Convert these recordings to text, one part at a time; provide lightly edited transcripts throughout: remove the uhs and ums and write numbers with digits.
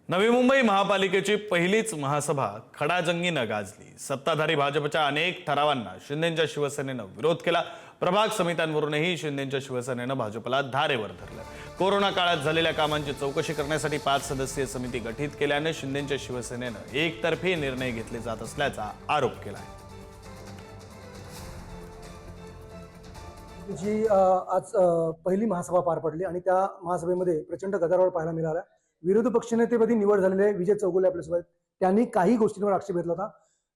नवी मुंबई महापालिकेची पहिलीच महासभा खडाजंगीनं गाजली। सत्ताधारी भाजपच्या अनेक ठरावांना शिंदेंच्या शिवसेनेनं विरोध केला। प्रभाग समित्यांवरूनही शिंदेंच्या शिवसेनेनं भाजपला धारेवर धरलं। कोरोना काळात झालेल्या कामांची चौकशी करण्यासाठी 5 सदस्यीय समिती गठीत केल्याने शिंदेंच्या शिवसेनेनं एकतर्फी निर्णय घेतले जात असल्याचा आरोप केला आहे। जी आज पहिली महासभा पार पडली आणि त्या महासभेमध्ये प्रचंड गदारोळ पाहायला मिळाला। विरोधी पक्षनेतेपदी निवड झालेले विजय चौगुले आपल्यासोबत, त्यांनी काही गोष्टींवर आक्षेप घेतला होता।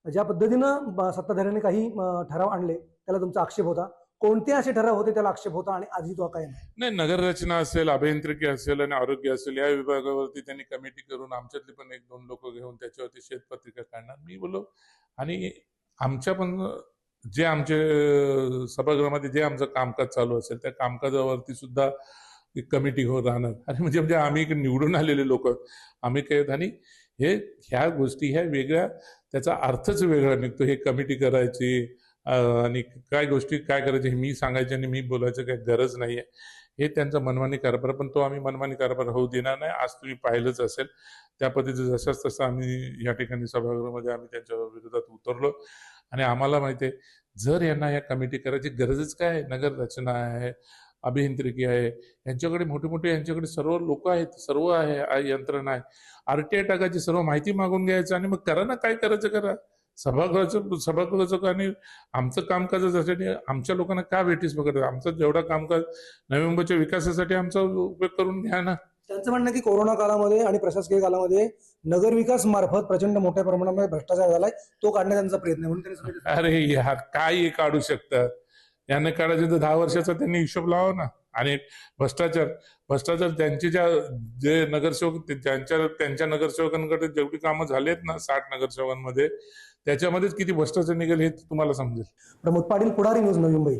ज्या पद्धतीनं सत्ताधाऱ्यांनी काही ठराव आणले त्याला तुमचा आक्षेप होता, कोणते असे ठराव होते त्याला आक्षेप होता आणि आजही तो काय नाही? नगररचना असेल, अभियांत्रिकी असेल आणि आरोग्य असेल, या विभागावरती त्यांनी कमिटी करून आमच्यातले पण 1-2 लोक घेऊन त्याच्यावरती श्वेतपत्रिका काढणार मी बोललो। आणि आमच्या पण जे आमचे सभागृहामध्ये जे आमचं कामकाज चालू असेल त्या कामकाजावरती सुद्धा कमिटी हो राहणार। आणि म्हणजे आम्ही निवडून आलेले लोक आम्ही काय, आणि ह्या गोष्टी ह्या वेगळ्या, त्याचा अर्थच वेगळा निघतो। हे कमिटी करायची आणि काय गोष्टी काय करायचे हे मी सांगायचे आणि मी बोलायचं काही गरज नाहीये। हे त्यांचा मनमानी कारभार, पण तो आम्ही मनमानी कारभार होऊ देणार नाही। आज तुम्ही पाहिलंच असेल त्या पद्धतीचं जसंच तसं आम्ही या ठिकाणी सभागृहामध्ये आम्ही त्यांच्या विरोधात उतरलो। आणि आम्हाला माहिती आहे, जर यांना या कमिटी करायची गरजच काय आहे? नगर रचना आहे, अभियांत्रिकी आहे, यांच्याकडे मोठे मोठे यांच्याकडे सर्व लोक आहेत, सर्व आहे, यंत्रणा आहे। RTI टाकायची, सर्व माहिती मागून घ्यायचं आणि मग करा ना, काय करायचं करा। सभागृहाचं आणि आमचं कामकाजासाठी आमच्या लोकांना का भेटीस बघत? आमचं जेवढा कामकाज नवी मुंबईच्या विकासासाठी आमचा उपयोग करून घ्या ना। त्यांचं म्हणणं की कोरोना काळामध्ये आणि प्रशासकीय काळामध्ये नगरविकास मार्फत प्रचंड मोठ्या प्रमाणामध्ये भ्रष्टाचार झालाय, तो काढण्याचा त्यांचा प्रयत्न आहे म्हणून त्यांनी अरे यार, काय काढू शकतात? याने काढायचे तर 10 वर्षाचा त्यांनी हिशोब लावा ना। आणि भ्रष्टाचार त्यांचे जे नगरसेवक त्यांच्या नगरसेवकांकडे जेवढी कामं झालेत ना 60 नगरसेवकांमध्ये, त्याच्यामध्येच किती भ्रष्टाचार निघेल हे तुम्हाला समजेल। प्रमोद पाटील, पुढारी न्यूज, नवी मुंबई।